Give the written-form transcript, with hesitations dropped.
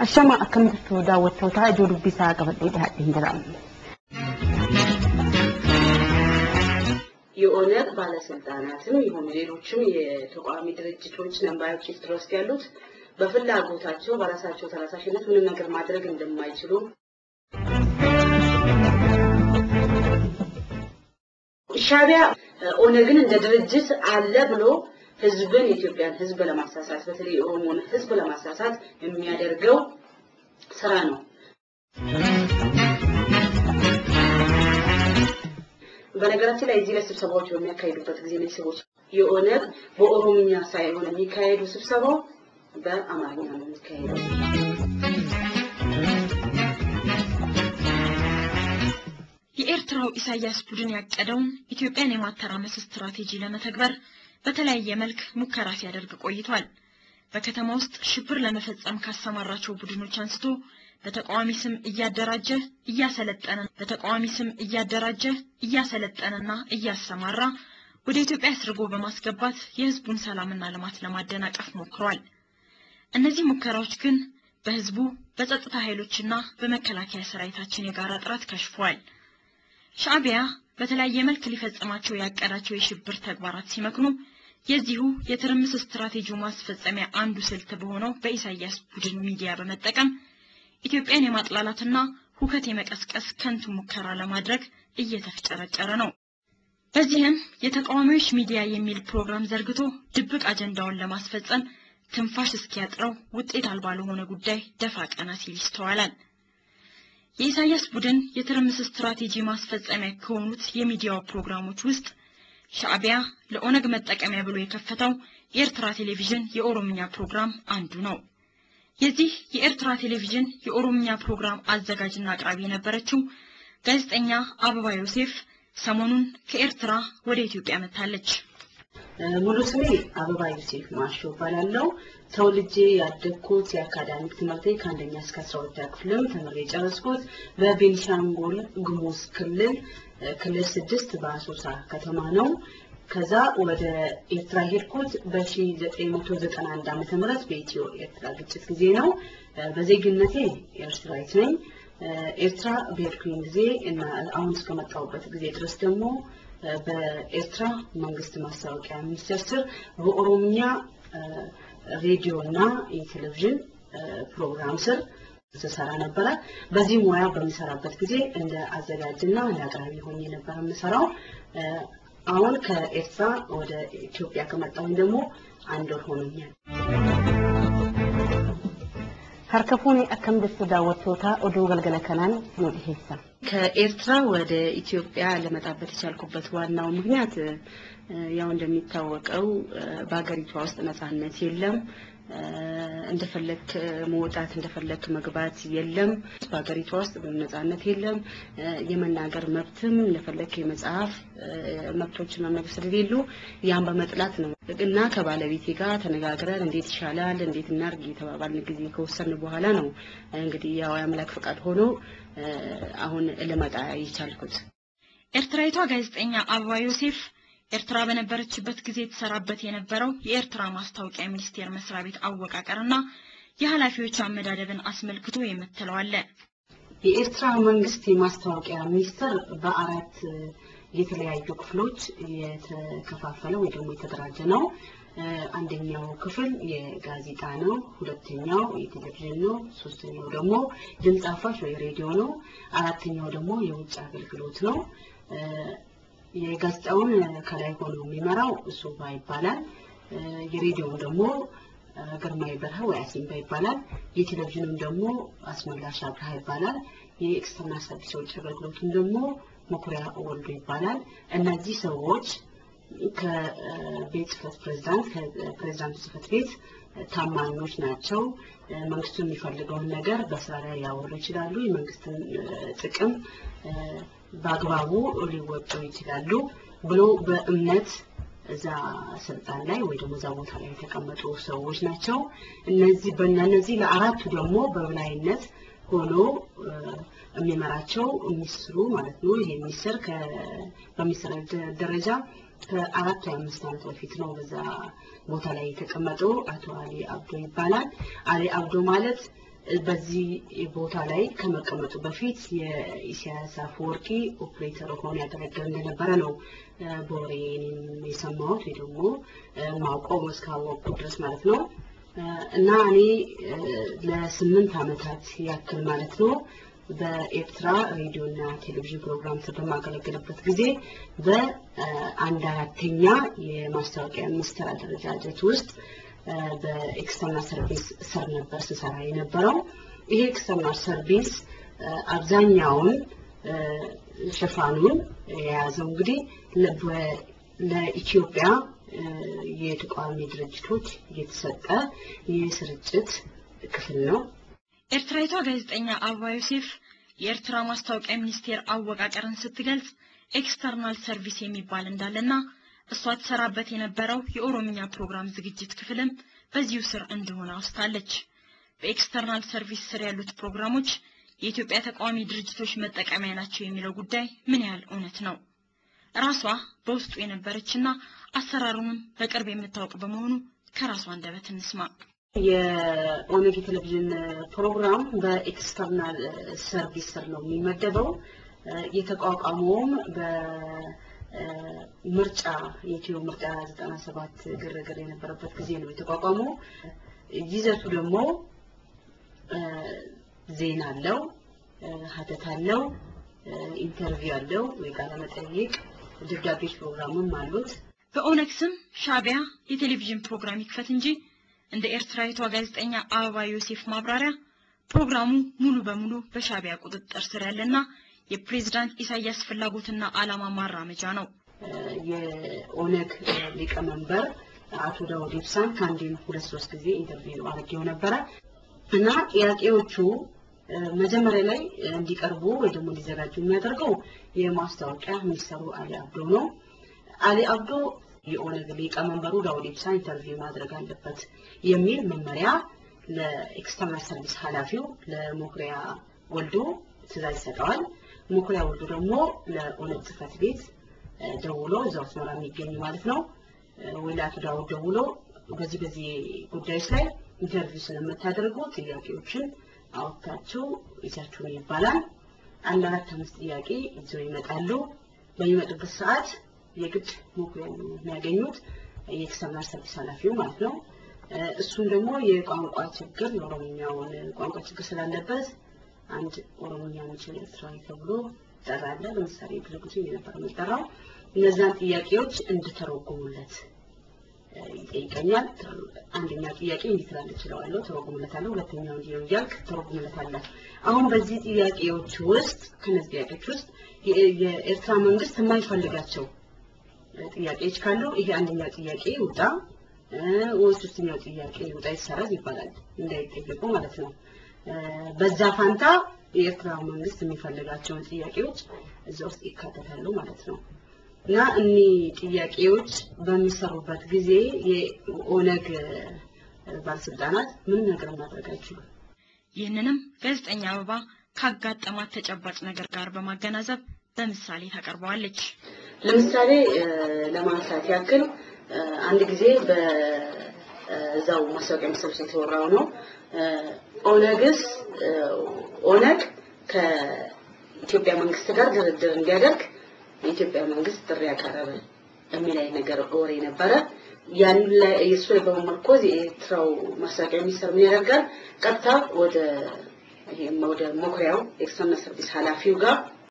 الشمع أكمل السوداء والتوتاء جورب بساقة بديها الهندرام የኦነግ ባለስልጣናትም ይሁን ሌሎችም የተቋሚ ድርጅቶች ነምባዮች ድረስ ያሉት በፍላጎታቸው በራሳቸው ተነሳሽነት ምንም ነገር ማድረግ እንደማይችሉ ሻቢያ ኦነግን እንደ ድርጅት አለ ብሎ ህዝብን ኢትዮጵያን ህዝብ ለማሳሳት በተለይ ኦሮሞን ህዝብ ለማሳሳት የሚያደርገው ስራ ነው በነገራችን ላይ እዚህ ለስብሰባዎች የሚያካሂዱበት ጊዜ ነው ሰዎች የኦነግ በኦሮምኛ ሳይሆን የሚካሄዱ ስብሰባው በአማርኛ ነው የሚካሄደው የኤርትራው ኢሳያስ ቡድን ያቀደው ኢትዮጵያን የማተራመስ ስትራቴጂ ለመተግበር በተለያየ መልክ ሙከራ ሲያደርግ ቆይቷል በከተማ ውስጥ ሽብር ለመፈጸም ካሰማራቸው ቡድኖች አንስቶ በተቃዋሚ ስም እያሰለጠነና እያሰማራ ወደ ኢትዮጵያ አስርጎ በማስገባት የህዝቡን ሰላምና ልማት ለማደናቀፍ ሞክሯል እነዚህ ሙከራዎች ግን በህዝቡ በጸጥታ ኃይሎችና በመከላከያ ሰራዊታችን የጋራ ጥረት ከሽፏል ሻቢያ በተለያየ መልክ ሊፈጽማቸው ያቀዳቸው የሽብር ተግባራት ሲመክኑ የዚሁ የትርምስ ስትራቴጂው ማስፈጸሚያ አንዱ ስልት በሆነው በኢሳያስ ቡድን ሚዲያ በመጠቀም ኢትዮጵያን የማጥላላትና ሁከት የመቀስቀስ ከንቱ ሙከራ ለማድረግ እየተፈጨረጨረ ነው በዚህም የተቃዋሚዎች ሚዲያ የሚል ፕሮግራም ዘርግቶ ድብቅ አጀንዳውን ለማስፈጸም ትንፋሽ እስኪያጥረው ውጤት አልባ ለሆነ ጉዳይ ደፋ ቀና ሲል ይስተዋላል የኢሳያስ ቡድን የትርምስ ስትራቴጂ ማስፈጸሚያ ከሆኑት የሚዲያው ፕሮግራሞች ውስጥ ሻቢያ ለኦነግ መጠቀሚያ ብሎ የከፈተው የኤርትራ ቴሌቪዥን የኦሮምኛ ፕሮግራም አንዱ ነው የዚህ የኤርትራ ቴሌቪዥን የኦሮምኛ ፕሮግራም አዘጋጅና አቅራቢ የነበረችው ጋዜጠኛ አበባ ዮሴፍ ሰሞኑን ከኤርትራ ወደ ኢትዮጵያ መጣለች ሙሉ ስሜ አበባ ዮሴፍ ማሾ ባላለው ተወልጄ ያደግኩት የአካዳሚክ ትምህርቴ ከአንደኛ እስከ 12ኛ ክፍል ተምሬ ጨረስኩት በቤንሻንጉል ጉሙዝ ክልል 6 በአሶሳ ከተማ ነው ከዛ ወደ ኤርትራ ሄድኩት በ1991 ዓመተ ምህረት በኢትዮ ኤርትራ ግጭት ጊዜ ነው በዜግነቴ ኤርትራዊት ነኝ ኤርትራ በሄድኩኝ ጊዜ እና አሁን እስከመጣሁበት ጊዜ ድረስ ደግሞ በኤርትራ መንግስት ማስታወቂያ ሚኒስቴር ስር በኦሮምኛ ሬዲዮና የቴሌቪዥን ፕሮግራም ስር ተሰራ ነበር በዚህ ሙያ በሚሰራበት ጊዜ እንደ አዘጋጅና እንደ አቅራቢ ሆኜ ነበር የምሰራው አሁን ከኤርትራ ወደ ኢትዮጵያ ከመጣሁ ደግሞ አንድ ወር ሆኖኛል هركفوني أكم دستوداوتوتا أدو غلغلة كنان نوديهسا ከኤርትራ ወደ ኢትዮጵያ ለመጣበት ይቻልኩበት ዋናው ምክንያት ያው እንደሚታወቀው በአገሪቷ ውስጥ ነፃነት የለም እንደፈለክ መውጣት እንደፈለክ መግባት የለም በአገሪቷ ውስጥ ነፃነት የለም የመናገር መብትም ለፈለክ የመጻፍ መብቶችና መብት የሌሉ ያን በመጥላት ነው እና ከባለቤቴ ጋር ተነጋግረን እንዴት ይሻላል እንዴት እናርግ የተባባልን ጊዜ ከወሰንን በኋላ ነው እንግዲህ ያው ያምላክ ፈቃድ ሆኖ አሁን ለማጣ ይቻልኩት ኤርትራዊቷ ጋዜጠኛ አበባ ዮሴፍ ኤርትራ በነበረችበት ጊዜ ተሰራበት የነበረው የኤርትራ ማስታወቂያ ሚኒስቴር መስሪያ ቤት አወቃቀርና የኃላፊዎች አመዳደብን አስመልክቶ የምትለው አለ የኤርትራ መንግስት የማስታወቂያ ሚኒስቴር በአራት የተለያዩ ክፍሎች የተከፋፈለ ወይ ደግሞ የተደራጀ ነው አንደኛው ክፍል የጋዜጣ ነው ሁለተኛው የቴሌቪዥን ነው ሶስተኛው ደግሞ ድምጽ አፋሽ ወይ ሬዲዮ ነው አራተኛው ደግሞ የውጭ አገልግሎት ነው የጋዜጣውን ከላይ ሆኖ የሚመራው እሱ ባይባላል የሬዲዮውን ደግሞ ግርማይ በርሃ ወይ አሲምባ ይባላል የቴሌቪዥኑን ደግሞ አስመላሽ አብርሃ ይባላል የኤክስተርናል ሰርቪሶች አገልግሎቱን ደግሞ መኩሪያ ወልዶ ይባላል እነዚህ ሰዎች ከቤት ፕሬዝዳንት ጽፈት ቤት ታማኞች ናቸው መንግስቱ የሚፈልገውን ነገር በስራ ላይ ያወሉ ይችላሉ የመንግስትን ጥቅም በአግባቡ ሊወጡ ይችላሉ ብሎ በእምነት እዛ ስልጣን ላይ ወይ ደግሞ እዛ ቦታ ላይ የተቀመጡ ሰዎች ናቸው እነዚህ ለአራቱ ደግሞ በበላይነት ሆኖ የሚመራቸው ሚኒስትሩ ማለት ነው ይሄ ሚኒስትር በሚኒስትር ደረጃ ከ4 ወይ 5 ዓመት በፊት ነው በዛ ቦታ ላይ የተቀመጠው አቶ አሊ አብዶ ይባላል አሊ አብዶ ማለት በዚህ ቦታ ላይ ከመቀመጡ በፊት የኢሳያስ አፈወርቂ ኦፕሬተር ሆኖ ያገለገለ እንደነበረ ነው በወሬ የሰማሁት ወይ ደግሞ ማውቀው እስካወቅኩ ድረስ ማለት ነው። እና እኔ ለ8 ዓመታት ያክል ማለት ነው በኤርትራ ሬዲዮና ቴሌቪዥን ፕሮግራም በማገለግልበት ጊዜ በአንድ አራተኛ የማስታወቂያ ሚኒስቴር አደረጃጀት ውስጥ በኤክስተርናል ሰርቪስ ስር ነበር ስሰራ የነበረው። ይሄ ኤክስተርናል ሰርቪስ አብዛኛውን ሽፋኑን የያዘው እንግዲህ ለኢትዮጵያ የተቋሚ ድርጅቶች የተሰጠ የስርጭት ክፍል ነው። ኤርትራዊቷ ጋዜጠኛ አበባ ዮሴፍ የኤርትራ ማስታወቂያ ሚኒስቴር አወቃቀርን ስትገልጽ ኤክስተርናል ሰርቪስ የሚባል እንዳለና እሷ ተሰራበት የነበረው የኦሮሚያ ፕሮግራም ዝግጅት ክፍልም በዚሁ ስር እንደሆነ አስታለች። በኤክስተርናል ሰርቪስ ስር ያሉት ፕሮግራሞች የኢትዮጵያ ተቋሚ ድርጅቶች መጠቀሚያ ናቸው የሚለው ጉዳይ ምን ያህል እውነት ነው? ራሷ በውስጡ የነበረችና አሰራሩንም በቅርብ የምታውቅ በመሆኑ ከራሷ አንደበት እንስማ። የኦነግ ቴሌቪዥን ፕሮግራም በኤክስተርናል ሰርቪስ ስር ነው የሚመደበው። የተቋቋመውም በምርጫ የኢትዮ ምርጫ 97 ግርግር የነበረበት ጊዜ ነው የተቋቋመው። ይዘቱ ደግሞ ዜና አለው፣ ሀተት አለው፣ ኢንተርቪው አለው፣ የቃለ መጠይቅ ደብዳቤዎች ፕሮግራምም አሉት። በኦነግ ስም ሻዕቢያ የቴሌቪዥን ፕሮግራም ይክፈት እንጂ እንደ ኤርትራዊቷ ጋዜጠኛ አበባ ዮሴፍ ማብራሪያ ፕሮግራሙ ሙሉ በሙሉ በሻዕቢያ ቁጥጥር ስር ያለና የፕሬዝዳንት ኢሳያስ ፍላጎትና ዓላማ ማራመጃ ነው። የኦነግ ሊቀመንበር አቶ ዳውድ ኢብሳን ከአንዴም 2-3 ጊዜ ኢንተርቪው አድርጌው ነበረ እና ጥያቄዎቹ መጀመሪያ ላይ እንዲቀርቡ ወይ ደግሞ እንዲዘጋጁ የሚያደርገው የማስታወቂያ ሚኒስትሩ አሊ አብዶ ነው። አሊ አብዶ የኦነግ ሊቀመንበሩ ዳውድ ኢብሳ ኢንተርቪው ማድረግ አለበት የሚል መመሪያ ለኤክስተርናል ሰርቪስ ኃላፊው ለሞክሪያ ወልዶ ትዕዛዝ ይሰጠዋል። ሞክሪያ ወልዶ ደግሞ ለኦነግ ጽሕፈት ቤት ደውሎ እዛው አስመራ የሚገኝ ማለት ነው ወላቱ ዳውድ ደውሎ በዚህ ጉዳዮች ላይ ኢንተርቪው ስለምታደርጉ ጥያቄዎችን አውጥታችሁ ይዛችሁ ይባላል። 1-4-5 ጥያቄ ይዘው ይመጣሉ። በሚመጡበት ሰዓት የግድ ሞክሪያ ነው የሚያገኙት የኤክስተርናል ሰርቪስ ኃላፊው ማለት ነው። እሱም ደግሞ የቋንቋ ችግር የኦሮምኛውን ቋንቋ ችግር ስላለበት አንድ ኦሮምኛ የሚችል ኤርትራዊ ተብሎ ይጠራል። ለምሳሌ ብዙ ጊዜ የነበረው የሚጠራው እነዛን ጥያቄዎች እንድተረጉሙለት ይጠይቀኛል። አንደኛ ጥያቄ እንዲትላል ይችላልው ተረጉሙለታለሁ፣ ሁለተኛው እንዲህ ይያልክ ተረጉሙለታለሁ። አሁን በዚህ ጥያቄዎች ውስጥ ከነዚህ ጥያቄዎች ውስጥ የኤርትራ መንግስት የማይፈልጋቸው ጥያቄዎች ካሉ ይሄ አንደኛ ጥያቄ ይውጣ ወይ ሶስተኛው ጥያቄ ይውጣ ይሰራዝ ይባላል እንዳይጠየቁ ማለት ነው። በዛ ፋንታ የኤርትራ መንግስት የሚፈልጋቸው ጥያቄዎች እዛ ውስጥ ይካተታሉ ማለት ነው። እና እኒ ጥያቄዎች በሚሰሩበት ጊዜ የኦነግ ባለስልጣናት ምን ነገር ማድረግ አይችሉም። ይህንንም ጋዜጠኛ አበባ ካጋጠማት ተጨባጭ ነገር ጋር በማገናዘብ በምሳሌ ታቀርበዋለች። ለምሳሌ ለማንሳት ያክል አንድ ጊዜ በዛው ማስታወቂያ ሚኒስቴር የተወራው ነው ኦነግ ከኢትዮጵያ መንግስት ጋር ድርድር እንዲያደርግ የኢትዮጵያ መንግስት ጥሪ ያቀረበ የሚል ነገር ወሬ ነበረ። ያን ላይ እሱ በመመርኮዝ የኤርትራው ማስታወቂያ ሚኒስቴር ምን ያደርጋል? ቀጥታ ወደ ሞክሪያው ኤክስተርናል ሰርቪስ ኃላፊው ጋር